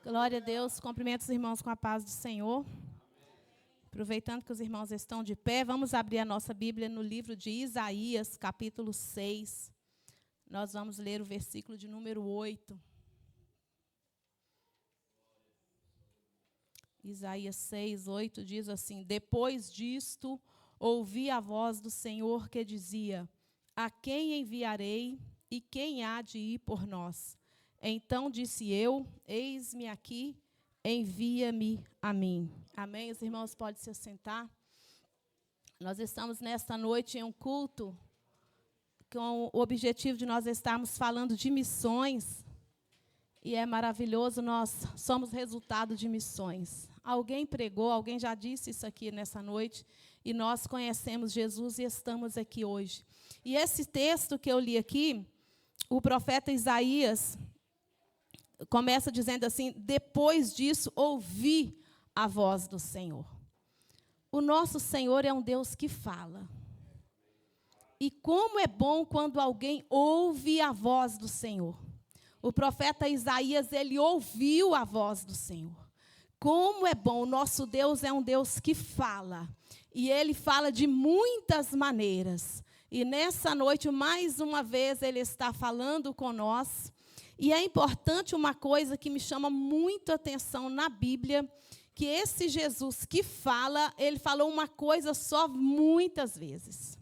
Glória a Deus. Cumprimento os irmãos com a paz do Senhor. Aproveitando que os irmãos estão de pé, vamos abrir a nossa Bíblia no livro de Isaías, capítulo 6. Nós vamos ler o versículo de número 8. Isaías 6, 8 diz assim: Depois disto, ouvi a voz do Senhor que dizia: A quem enviarei e quem há de ir por nós? Então disse eu: Eis-me aqui, envia-me a mim. Amém? Os irmãos podem se assentar. Nós estamos nesta noite em um culto com o objetivo de nós estarmos falando de missões. E é maravilhoso, nós somos resultado de missões. Alguém pregou, alguém já disse isso aqui nessa noite, e nós conhecemos Jesus e estamos aqui hoje. E esse texto que eu li aqui, o profeta Isaías começa dizendo assim: depois disso, ouvi a voz do Senhor. O nosso Senhor é um Deus que fala. E como é bom quando alguém ouve a voz do Senhor. O profeta Isaías, ele ouviu a voz do Senhor. Como é bom, o nosso Deus é um Deus que fala. E ele fala de muitas maneiras. E nessa noite, mais uma vez, ele está falando com nós. E é importante uma coisa que me chama muito a atenção na Bíblia, que esse Jesus que fala, ele falou uma coisa só muitas vezes.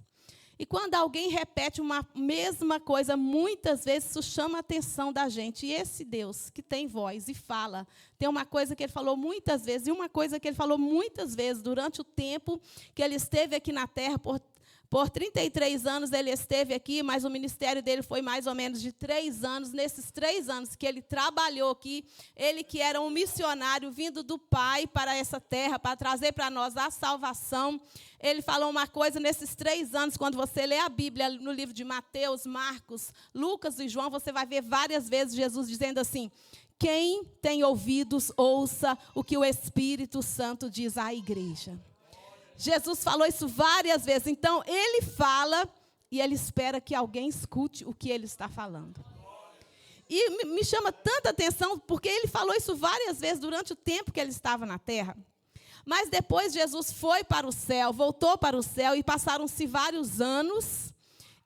E quando alguém repete uma mesma coisa muitas vezes, isso chama a atenção da gente. E esse Deus que tem voz e fala, tem uma coisa que ele falou muitas vezes, e uma coisa que ele falou muitas vezes durante o tempo que ele esteve aqui na terra. Por 33 anos ele esteve aqui, mas o ministério dele foi mais ou menos de 3 anos. Nesses 3 anos que ele trabalhou aqui, ele que era um missionário vindo do Pai para essa terra, para trazer para nós a salvação. Ele falou uma coisa nesses 3 anos, quando você lê a Bíblia no livro de Mateus, Marcos, Lucas e João, você vai ver várias vezes Jesus dizendo assim: quem tem ouvidos, ouça o que o Espírito Santo diz à igreja. Jesus falou isso várias vezes. Então, ele fala e ele espera que alguém escute o que ele está falando. E me chama tanta atenção, porque ele falou isso várias vezes durante o tempo que ele estava na terra. Mas depois Jesus foi para o céu, voltou para o céu, e passaram-se vários anos.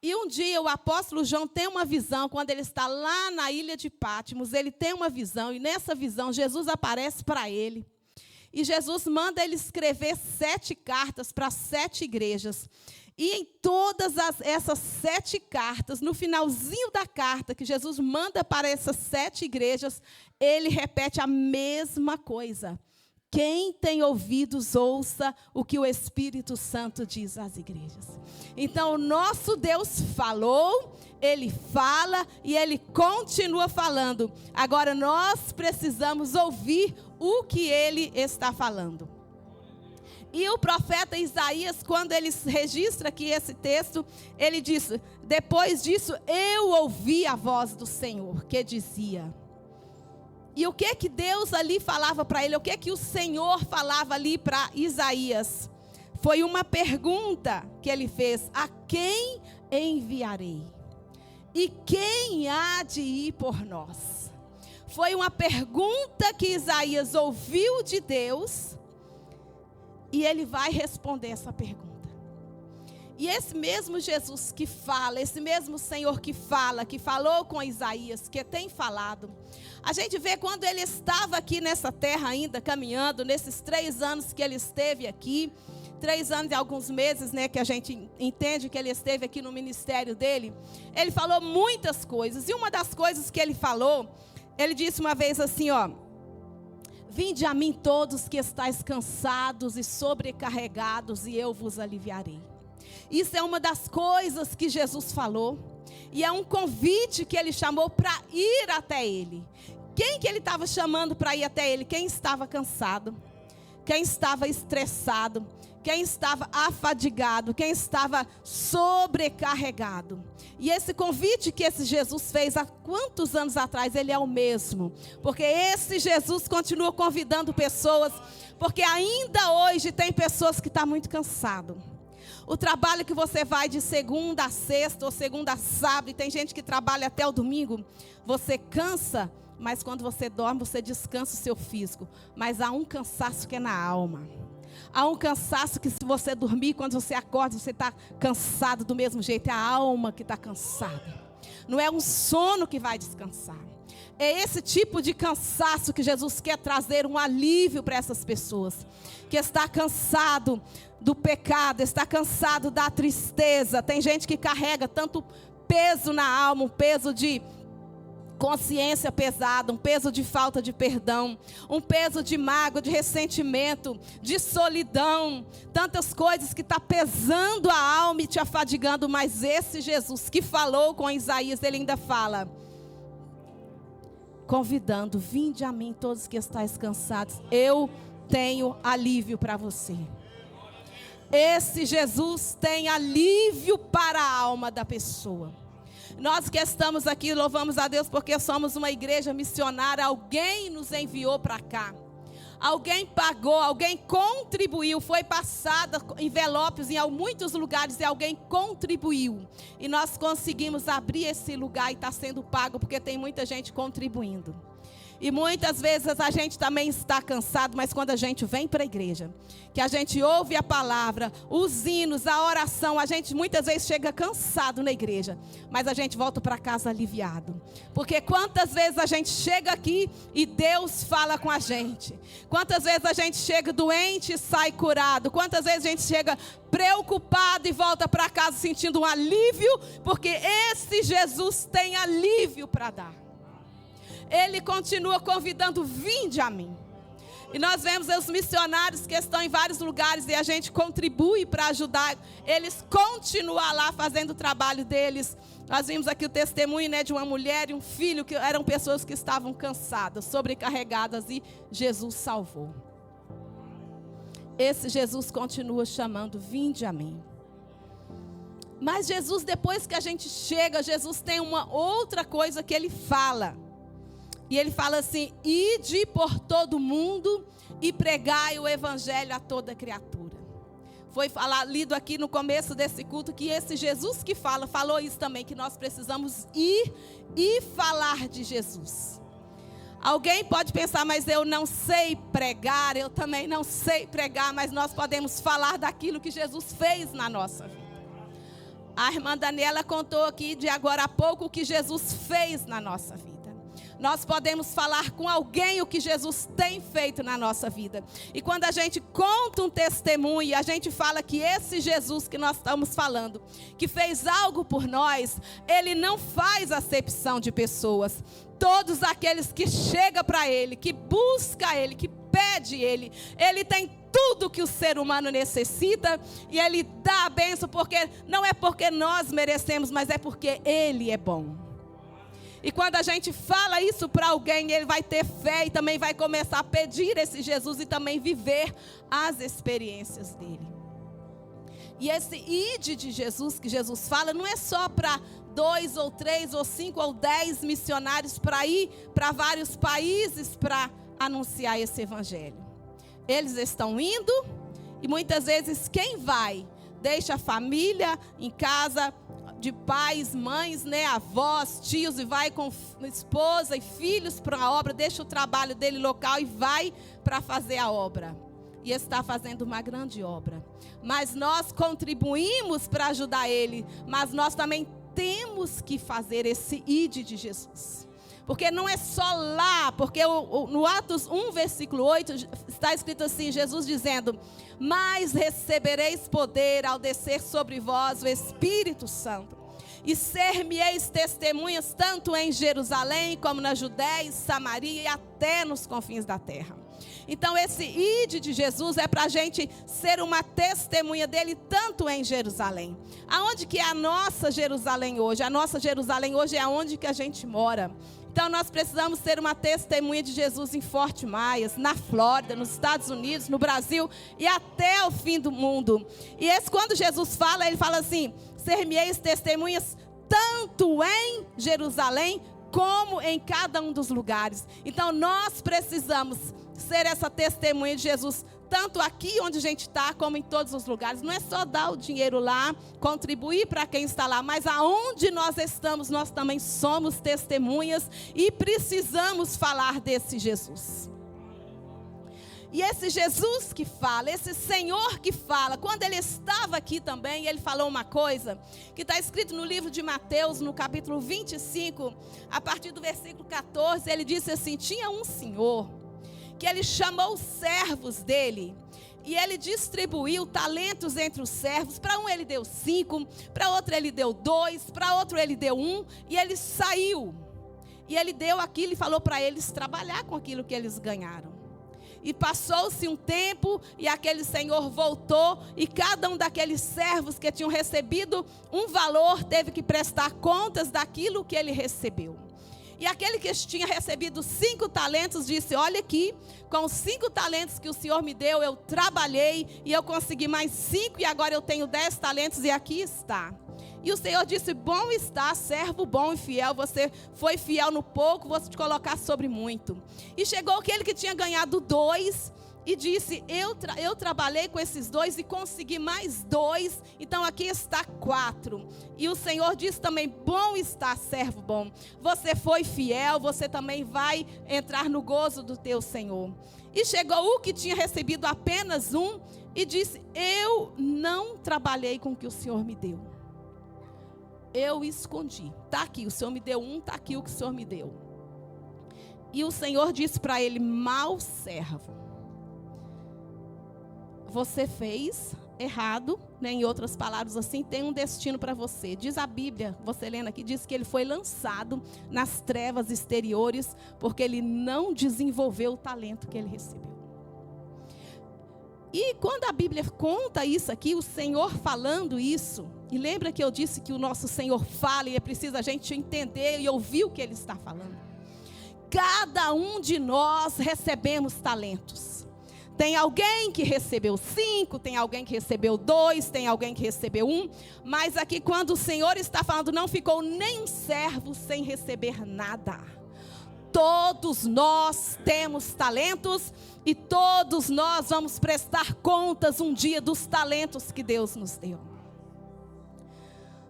E um dia o apóstolo João tem uma visão, quando ele está lá na ilha de Patmos, ele tem uma visão, e nessa visão Jesus aparece para ele. E Jesus manda ele escrever 7 cartas para 7 igrejas. E em todas essas 7 cartas, no finalzinho da carta que Jesus manda para essas 7 igrejas, ele repete a mesma coisa. Quem tem ouvidos, ouça o que o Espírito Santo diz às igrejas. Então, o nosso Deus falou, ele fala e ele continua falando. Agora, nós precisamos ouvir o que ele está falando. E o profeta Isaías, quando ele registra aqui esse texto, ele diz: depois disso, eu ouvi a voz do Senhor, que dizia... E o que Deus ali falava para ele? O que o Senhor falava ali para Isaías? Foi uma pergunta que ele fez: a quem enviarei? E quem há de ir por nós? Foi uma pergunta que Isaías ouviu de Deus, e ele vai responder essa pergunta. E esse mesmo Jesus que fala, esse mesmo Senhor que fala, que falou com Isaías, que tem falado, a gente vê quando ele estava aqui nessa terra ainda, caminhando, nesses 3 anos que ele esteve aqui, 3 anos e alguns meses, né, que a gente entende que ele esteve aqui no ministério dele, ele falou muitas coisas. E uma das coisas que ele falou, ele disse uma vez assim, ó: vinde a mim todos que estáis cansados e sobrecarregados, e eu vos aliviarei. Isso é uma das coisas que Jesus falou. E é um convite que ele chamou para ir até ele. Quem que ele estava chamando para ir até ele? Quem estava cansado, quem estava estressado, quem estava afadigado, quem estava sobrecarregado. E esse convite que esse Jesus fez há quantos anos atrás, ele é o mesmo. Porque esse Jesus continua convidando pessoas, porque ainda hoje tem pessoas que estão muito cansadas. O trabalho que você vai de segunda a sexta ou segunda a sábado, e tem gente que trabalha até o domingo, você cansa Mas quando você dorme, você descansa o seu físico. Mas há um cansaço que é na alma. Há um cansaço que, se você dormir, quando você acorda, você está cansado do mesmo jeito. É a alma que está cansada. Não é um sono que vai descansar. É esse tipo de cansaço que Jesus quer trazer um alívio para essas pessoas. Que está cansado do pecado, está cansado da tristeza. Tem gente que carrega tanto peso na alma, um peso de consciência pesada, um peso de falta de perdão, um peso de mágoa, de ressentimento, de solidão, tantas coisas que está pesando a alma e te afadigando. Mas esse Jesus que falou com Isaías, ele ainda fala, convidando: vinde a mim todos que estáis cansados, eu tenho alívio para você. Esse Jesus tem alívio para a alma da pessoa. Nós que estamos aqui, louvamos a Deus porque somos uma igreja missionária. Alguém nos enviou para cá. Alguém pagou, alguém contribuiu. Foi passada envelopes em muitos lugares e alguém contribuiu. E nós conseguimos abrir esse lugar e está sendo pago porque tem muita gente contribuindo. E muitas vezes a gente também está cansado, mas quando a gente vem para a igreja, que a gente ouve a palavra, os hinos, a oração, a gente muitas vezes chega cansado na igreja, mas a gente volta para casa aliviado. Porque quantas vezes a gente chega aqui e Deus fala com a gente? Quantas vezes a gente chega doente e sai curado? Quantas vezes a gente chega preocupado e volta para casa sentindo um alívio? Porque esse Jesus tem alívio para dar. Ele continua convidando: vinde a mim. E nós vemos os missionários que estão em vários lugares e a gente contribui para ajudar eles continuar lá fazendo o trabalho deles. Nós vimos aqui o testemunho, né, de uma mulher e um filho que eram pessoas que estavam cansadas, sobrecarregadas, e Jesus salvou. Esse Jesus continua chamando: vinde a mim. Mas Jesus, depois que a gente chega, Jesus tem uma outra coisa que ele fala. E ele fala assim: ide por todo mundo e pregai o evangelho a toda criatura. Foi lido aqui no começo desse culto que esse Jesus que falou isso também, que nós precisamos ir e falar de Jesus. Alguém pode pensar: mas eu não sei pregar. Eu também não sei pregar, mas nós podemos falar daquilo que Jesus fez na nossa vida. A irmã Daniela contou aqui de agora há pouco o que Jesus fez na nossa vida. Nós podemos falar com alguém o que Jesus tem feito na nossa vida. E quando a gente conta um testemunho, a gente fala que esse Jesus que nós estamos falando, que fez algo por nós, ele não faz acepção de pessoas. Todos aqueles que chegam para ele, que busca ele, que pede ele, ele tem tudo que o ser humano necessita e ele dá a bênção, porque não é porque nós merecemos, mas é porque ele é bom. E quando a gente fala isso para alguém, ele vai ter fé e também vai começar a pedir esse Jesus e também viver as experiências dele. E esse ide de Jesus que Jesus fala não é só para 2 ou 3 ou 5 ou 10 missionários para ir para vários países para anunciar esse evangelho. Eles estão indo e muitas vezes quem vai deixa a família em casa, de pais, mães, né, avós, tios, e vai com esposa e filhos para a obra, deixa o trabalho dele local e vai para fazer a obra. E está fazendo uma grande obra. Mas nós contribuímos para ajudar ele, mas nós também temos que fazer esse ide de Jesus. Porque não é só lá, porque no Atos 1, versículo 8, está escrito assim, Jesus dizendo: mas recebereis poder ao descer sobre vós o Espírito Santo, e ser-me-eis testemunhas tanto em Jerusalém, como na Judéia e Samaria, e até nos confins da terra. Então esse ide de Jesus é para a gente ser uma testemunha dele tanto em Jerusalém. Aonde que é a nossa Jerusalém hoje? A nossa Jerusalém hoje é aonde que a gente mora. Então nós precisamos ser uma testemunha de Jesus em Fort Myers, na Flórida, nos Estados Unidos, no Brasil e até o fim do mundo. E quando Jesus fala, ele fala assim: ser-me-eis testemunhas tanto em Jerusalém como em cada um dos lugares. Então nós precisamos ser essa testemunha de Jesus tanto aqui onde a gente está, como em todos os lugares. Não é só dar o dinheiro lá, contribuir para quem está lá, mas aonde nós estamos, nós também somos testemunhas e precisamos falar desse Jesus. E esse Jesus que fala, esse Senhor que fala, quando ele estava aqui também, ele falou uma coisa que está escrito no livro de Mateus, no capítulo 25, a partir do versículo 14, ele disse assim: tinha um senhor que ele chamou os servos dele e ele distribuiu talentos entre os servos. Para um ele deu 5, para outro ele deu 2, para outro ele deu 1, e ele saiu. E ele deu aquilo e falou para eles trabalhar com aquilo que eles ganharam. E passou-se um tempo e aquele senhor voltou e cada um daqueles servos que tinham recebido um valor teve que prestar contas daquilo que ele recebeu. E aquele que tinha recebido 5 talentos disse: olha aqui, com os 5 talentos que o Senhor me deu, eu trabalhei e eu consegui mais 5 e agora eu tenho 10 talentos e aqui está. E o Senhor disse: bom está, servo bom e fiel, você foi fiel no pouco, vou te colocar sobre muito. E chegou aquele que tinha ganhado 2 e disse: eu trabalhei com esses 2 e consegui mais 2, então aqui está 4. E o Senhor disse também: bom está, servo bom, você foi fiel, você também vai entrar no gozo do teu Senhor. E chegou o que tinha recebido apenas 1 e disse: eu não trabalhei com o que o Senhor me deu. Eu escondi. Está aqui, o Senhor me deu 1, está aqui o que o Senhor me deu. E o Senhor disse para ele: mau servo, você fez errado, né? Em outras palavras assim, tem um destino para você. Diz a Bíblia, você lendo aqui, diz que ele foi lançado nas trevas exteriores, porque ele não desenvolveu o talento que ele recebeu. E quando a Bíblia conta isso aqui, o Senhor falando isso, e lembra que eu disse que o nosso Senhor fala e é preciso a gente entender e ouvir o que Ele está falando. Cada um de nós recebemos talentos. Tem alguém que recebeu 5, tem alguém que recebeu 2, tem alguém que recebeu 1. Mas aqui quando o Senhor está falando, não ficou nem um servo sem receber nada. Todos nós temos talentos e todos nós vamos prestar contas um dia dos talentos que Deus nos deu.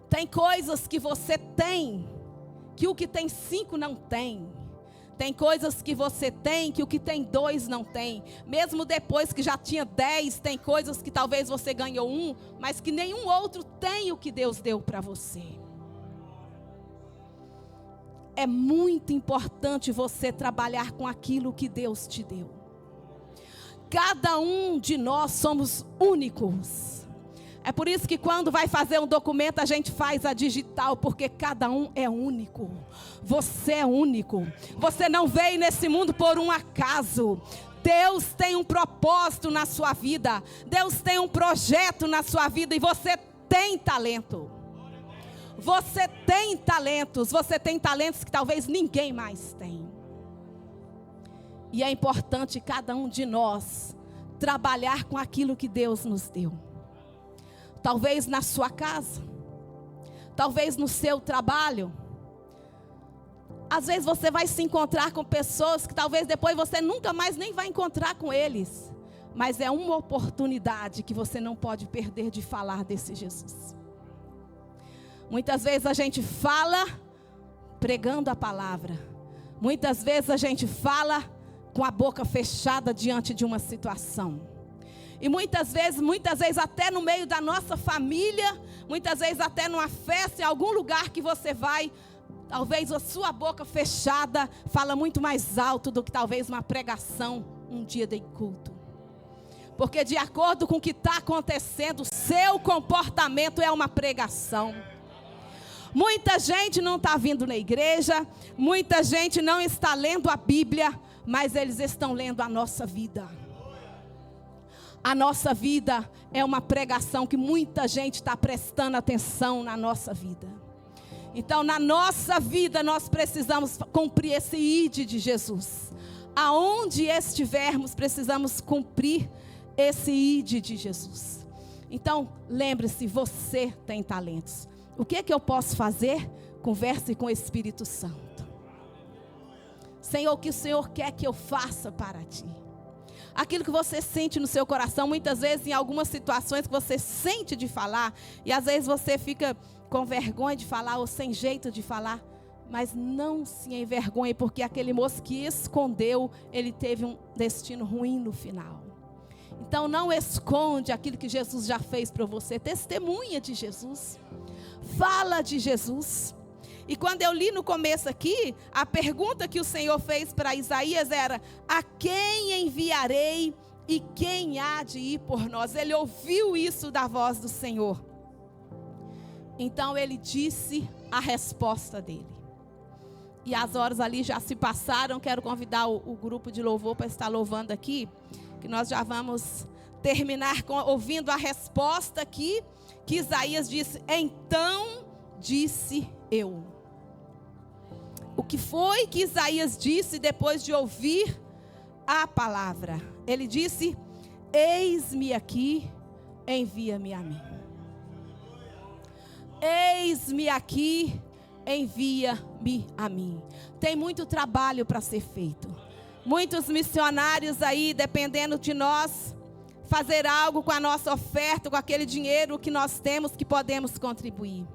Tem coisas que você tem, que o que tem 5 não tem. Tem coisas que você tem, que o que tem 2 não tem. Mesmo depois que já tinha 10, tem coisas que talvez você ganhou 1, mas que nenhum outro tem o que Deus deu para você. É muito importante você trabalhar com aquilo que Deus te deu. Cada um de nós somos únicos. É por isso que quando vai fazer um documento, a gente faz a digital, porque cada um é único. Você é único. Você não veio nesse mundo por um acaso. Deus tem um propósito na sua vida. Deus tem um projeto na sua vida e você tem talento. Você tem talentos. Você tem talentos que talvez ninguém mais tem. E é importante cada um de nós trabalhar com aquilo que Deus nos deu. Talvez na sua casa, talvez no seu trabalho. Às vezes você vai se encontrar com pessoas que talvez depois você nunca mais nem vai encontrar com eles. Mas é uma oportunidade que você não pode perder de falar desse Jesus. Muitas vezes a gente fala pregando a palavra. Muitas vezes a gente fala com a boca fechada diante de uma situação. E muitas vezes até no meio da nossa família, muitas vezes até numa festa, em algum lugar que você vai, talvez a sua boca fechada fala muito mais alto do que talvez uma pregação um dia de culto. Porque de acordo com o que está acontecendo, seu comportamento é uma pregação. Muita gente não está vindo na igreja, muita gente não está lendo a Bíblia, mas eles estão lendo a nossa vida. A nossa vida é uma pregação que muita gente está prestando atenção na nossa vida. Então, na nossa vida, nós precisamos cumprir esse ID de Jesus. Aonde estivermos, precisamos cumprir esse ID de Jesus. Então, lembre-se, você tem talentos. O que é que eu posso fazer? Converse com o Espírito Santo. Senhor, o que o Senhor quer que eu faça para ti? aquilo que você sente no seu coração, muitas vezes em algumas situações que você sente de falar, e às vezes você fica com vergonha de falar ou sem jeito de falar, mas não se envergonhe, porque aquele moço que escondeu, ele teve um destino ruim no final. Então não esconde aquilo que Jesus já fez para você, testemunha de Jesus, fala de Jesus. E quando eu li no começo aqui, a pergunta que o Senhor fez para Isaías era: a quem enviarei e quem há de ir por nós? Ele ouviu isso da voz do Senhor. Então ele disse a resposta dele. E as horas ali já se passaram. Quero convidar o grupo de louvor para estar louvando aqui, que nós já vamos terminar ouvindo a resposta aqui, que Isaías disse: então disse eu. O que foi que Isaías disse depois de ouvir a palavra? Ele disse: eis-me aqui, envia-me a mim. Eis-me aqui, envia-me a mim. Tem muito trabalho para ser feito. Muitos missionários aí, dependendo de nós, fazer algo com a nossa oferta, com aquele dinheiro que nós temos, que podemos contribuir.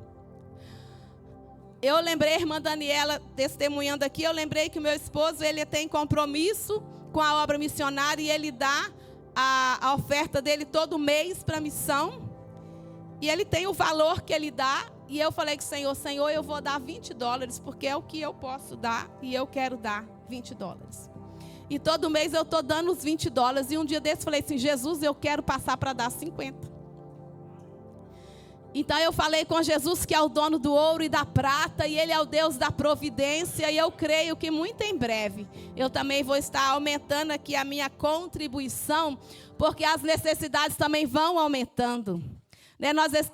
Eu lembrei, irmã Daniela, testemunhando aqui, eu lembrei que o meu esposo, ele tem compromisso com a obra missionária, e ele dá a oferta dele todo mês para a missão, e ele tem o valor que ele dá, e eu falei com o Senhor: Senhor, eu vou dar $20, porque é o que eu posso dar, e eu quero dar $20. E todo mês eu estou dando os $20, e um dia desse falei assim: Jesus, eu quero passar para dar 50. Então eu falei com Jesus, que é o dono do ouro e da prata, e Ele é o Deus da providência, e eu creio que muito em breve eu também vou estar aumentando aqui a minha contribuição, porque as necessidades também vão aumentando.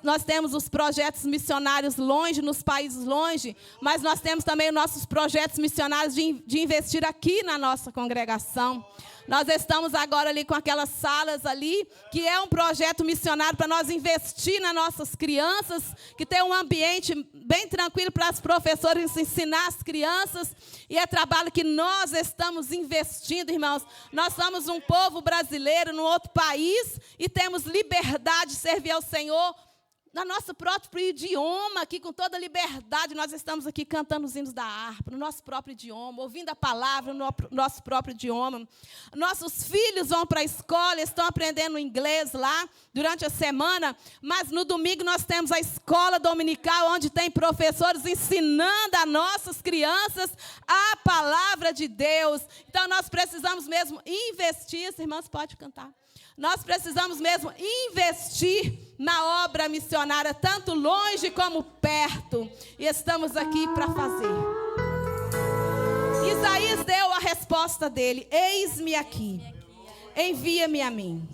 Nós temos os projetos missionários longe, nos países longe, mas nós temos também os nossos projetos missionários de investir aqui na nossa congregação. Nós estamos agora ali com aquelas salas ali, que é um projeto missionário para nós investir nas nossas crianças, que tem um ambiente bem tranquilo para os professores ensinar as crianças, e é trabalho que nós estamos investindo, irmãos. Nós somos um povo brasileiro num outro país e temos liberdade de servir ao Senhor no nosso próprio idioma, aqui com toda liberdade. Nós estamos aqui cantando os hinos da harpa, no nosso próprio idioma, ouvindo a palavra no nosso próprio idioma. Nossos filhos vão para a escola, estão aprendendo inglês lá durante a semana, mas no domingo nós temos a escola dominical, onde tem professores ensinando a nossas crianças a palavra de Deus. Então nós precisamos mesmo investir. As irmãs podem cantar. Nós precisamos mesmo investir na obra missionária, tanto longe como perto. E estamos aqui para fazer. Isaías deu a resposta dele: eis-me aqui, envia-me a mim.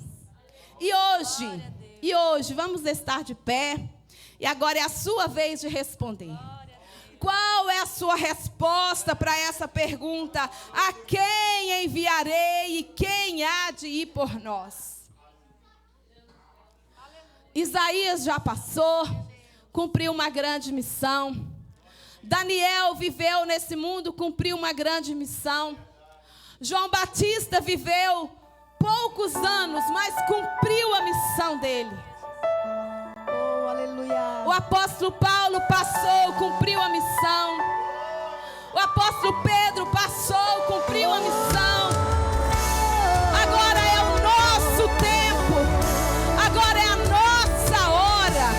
E hoje, vamos estar de pé. E agora é a sua vez de responder. Qual é a sua resposta para essa pergunta? A quem enviarei e quem há de ir por nós? Isaías já passou, cumpriu uma grande missão. Daniel viveu nesse mundo, cumpriu uma grande missão. João Batista viveu poucos anos, mas cumpriu a missão dele. Oh, aleluia. O apóstolo Paulo passou, cumpriu a missão. O apóstolo Pedro passou, cumpriu a missão. Agora é o nosso tempo. Agora é a nossa hora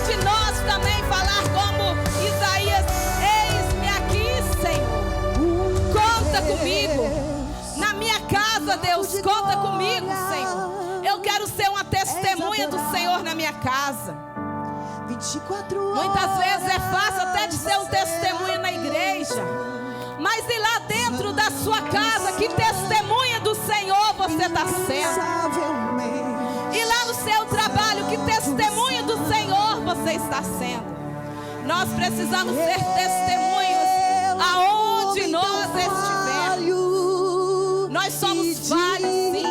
de nós também falar como Isaías: eis-me aqui, Senhor. Conta comigo. Na minha casa, Deus, conta comigo, Senhor. Eu quero ser uma testemunha do Senhor na minha casa. Muitas vezes é fácil até de ser um testemunho na igreja, mas e lá dentro da sua casa, que testemunha do Senhor você está sendo? E lá no seu trabalho, que testemunha do Senhor você está sendo? Nós precisamos ser testemunhas aonde nós estivermos. Nós somos falhos, sim,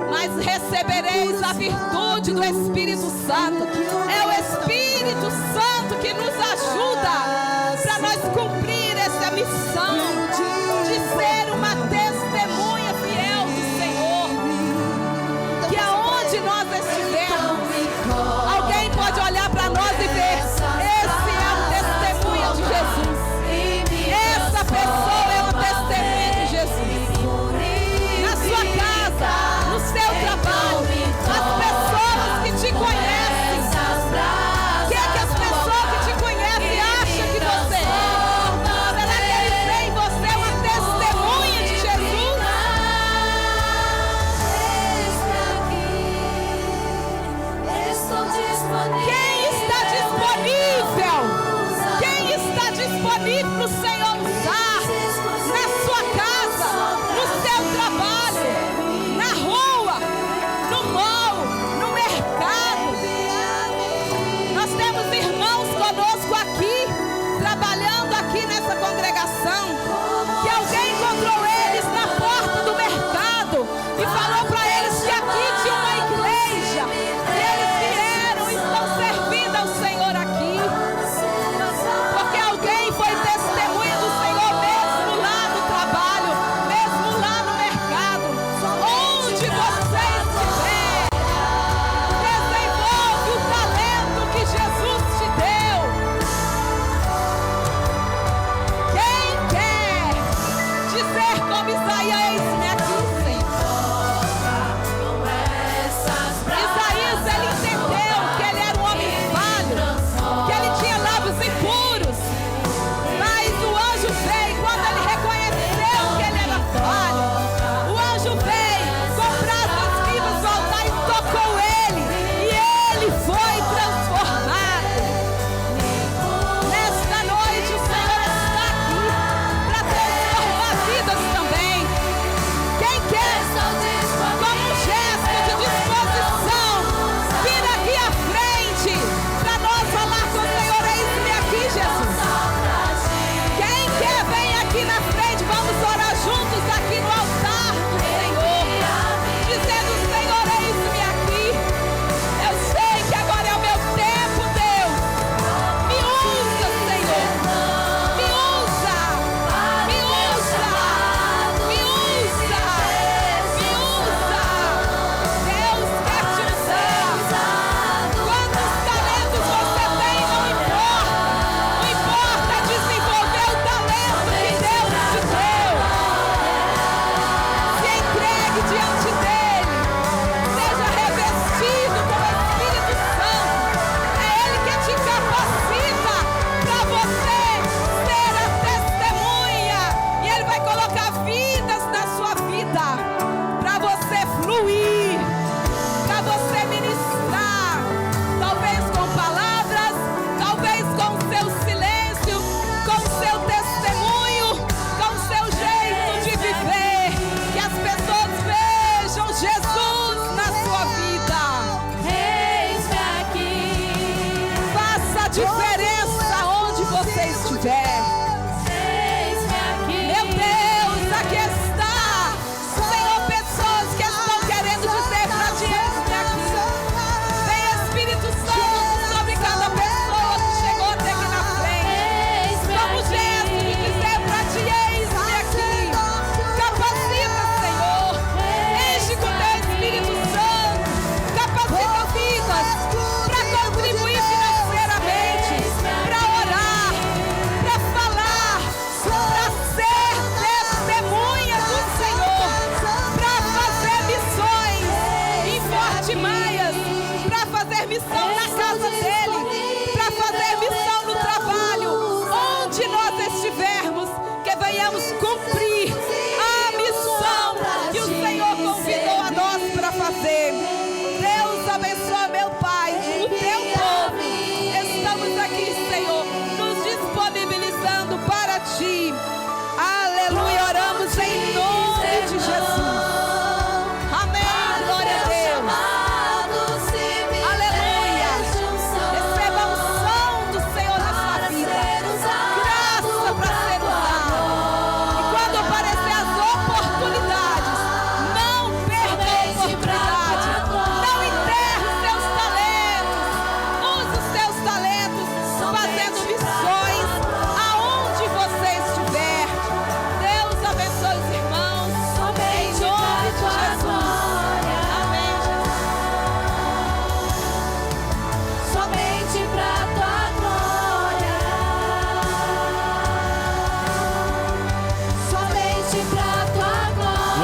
mas recebereis a virtude do Espírito Santo. É o Espírito Santo que nos ajuda para nós cumprir essa missão de ser uma testemunha fiel do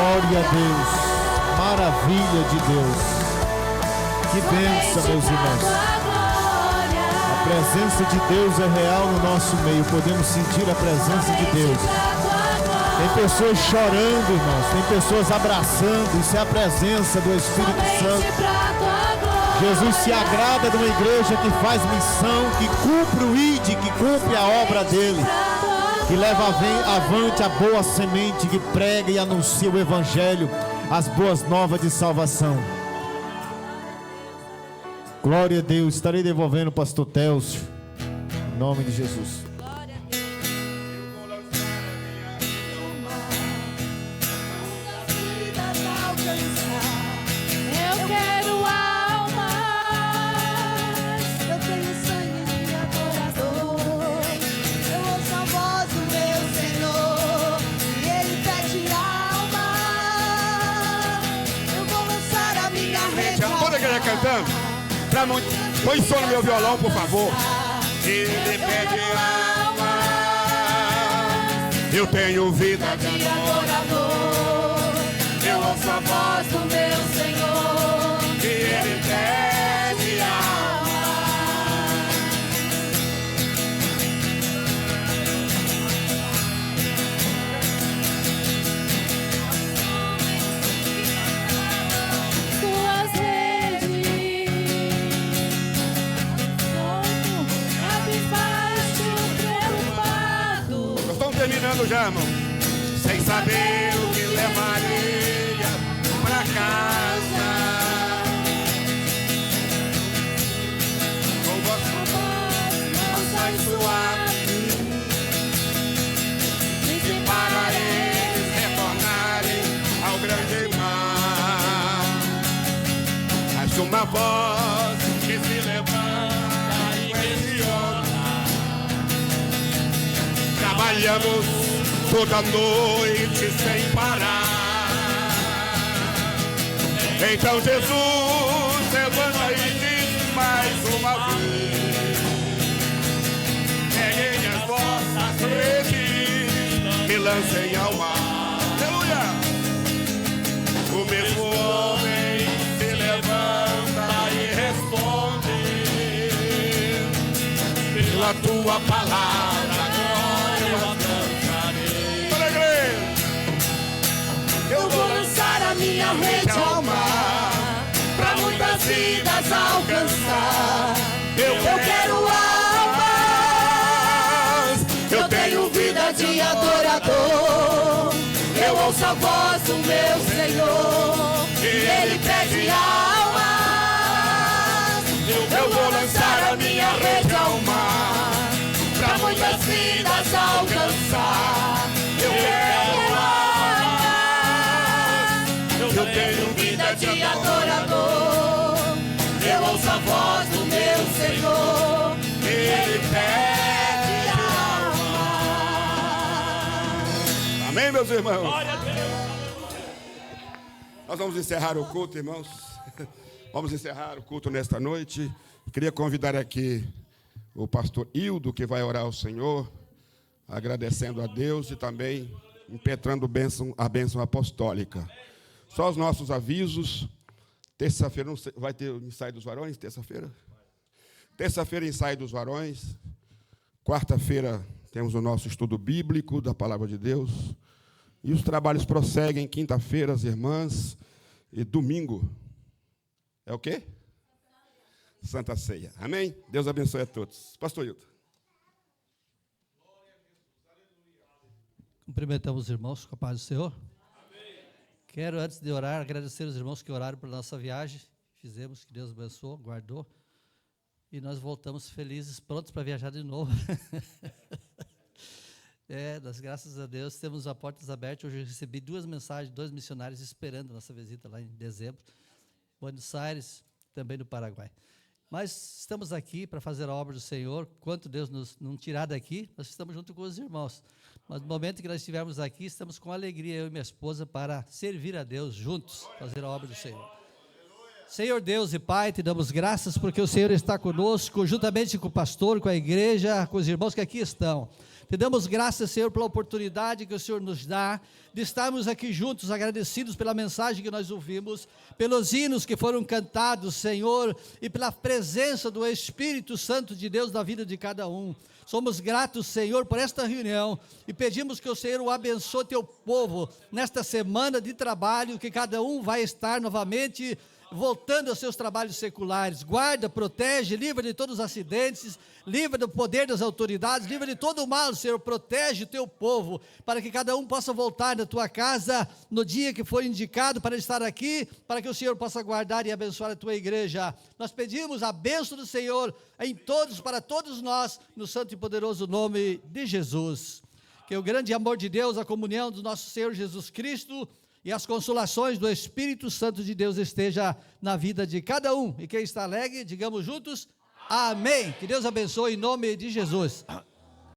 Glória a Deus. Maravilha de Deus. Que bênção, meus irmãos. A presença de Deus é real no nosso meio. Podemos sentir a presença de Deus. Tem pessoas chorando, irmãos. Tem pessoas abraçando. Isso é a presença do Espírito Santo. Jesus se agrada de uma igreja que faz missão, que cumpre o ID, que cumpre a obra dele, que leva avante a boa semente, que prega e anuncia o Evangelho, as boas novas de salvação. Glória a Deus. Estarei devolvendo o pastor Télcio, em nome de Jesus. Cantando, põe som no meu violão, por favor. Ele pede alma, eu tenho vida de adorador, eu ouço a voz do meu Senhor, e ele pede alma. Tuas terminando já, irmão. Sem saber o que levaria pra casa, com vossa voz mansa e suave, e para eles retornarem ao grande mar. Acho uma voz que se levanta e questiona. Trabalhamos toda noite sem parar. Então Jesus levanta e diz mais uma vez: peguem as vossas redes e lancem ao mar. Aleluia! O mesmo homem se levanta e responde: pela tua palavra eu vou lançar a minha rede ao mar, pra muitas vidas alcançar. Eu quero almas, eu tenho vida de adorador, eu ouço a voz do meu Senhor, e ele pede almas. Eu vou lançar a minha rede ao mar, pra muitas vidas alcançar. Eu quero eu tenho vida de adorador, eu ouço a voz do meu Senhor, ele pede alma. Amém, meus irmãos? Nós vamos encerrar o culto, irmãos. Vamos encerrar o culto nesta noite. Queria convidar aqui o pastor Hildo, que vai orar ao Senhor, agradecendo a Deus e também impetrando a bênção apostólica. Só os nossos avisos. Terça-feira vai ter o ensaio dos varões? Terça-feira? Terça-feira, ensaio dos varões. Quarta-feira, temos o nosso estudo bíblico da Palavra de Deus. E os trabalhos prosseguem. Quinta-feira, as irmãs. E domingo, é o quê? Santa Ceia. Amém? Deus abençoe a todos. Pastor Hilton. Cumprimentamos os irmãos com a paz do Senhor. Quero, antes de orar, agradecer os irmãos que oraram pela nossa viagem. Fizemos, que Deus abençoou, guardou. E nós voltamos felizes, prontos para viajar de novo. Nós, graças a Deus, temos as portas abertas. Hoje eu recebi 2 mensagens, 2 missionários esperando a nossa visita lá em dezembro. Buenos Aires, também no Paraguai. Mas estamos aqui para fazer a obra do Senhor. Quanto Deus nos não tirar daqui, nós estamos junto com os irmãos. Mas no momento que nós estivermos aqui, estamos com alegria, eu e minha esposa, para servir a Deus juntos, fazer a obra do Senhor. Senhor Deus e Pai, te damos graças porque o Senhor está conosco, juntamente com o pastor, com a igreja, com os irmãos que aqui estão. Te damos graças, Senhor, pela oportunidade que o Senhor nos dá de estarmos aqui juntos, agradecidos pela mensagem que nós ouvimos, pelos hinos que foram cantados, Senhor, e pela presença do Espírito Santo de Deus na vida de cada um. Somos gratos, Senhor, por esta reunião e pedimos que o Senhor o abençoe teu povo nesta semana de trabalho, que cada um vai estar novamente voltando aos seus trabalhos seculares. Guarda, protege, livra de todos os acidentes, livra do poder das autoridades, livra de todo o mal, Senhor. Protege o teu povo, para que cada um possa voltar da tua casa no dia que for indicado para estar aqui, para que o Senhor possa guardar e abençoar a tua igreja. Nós pedimos a bênção do Senhor em todos, para todos nós, no santo e poderoso nome de Jesus. Que o grande amor de Deus, a comunhão do nosso Senhor Jesus Cristo e as consolações do Espírito Santo de Deus esteja na vida de cada um. E quem está alegre, digamos juntos, amém. Que Deus abençoe em nome de Jesus.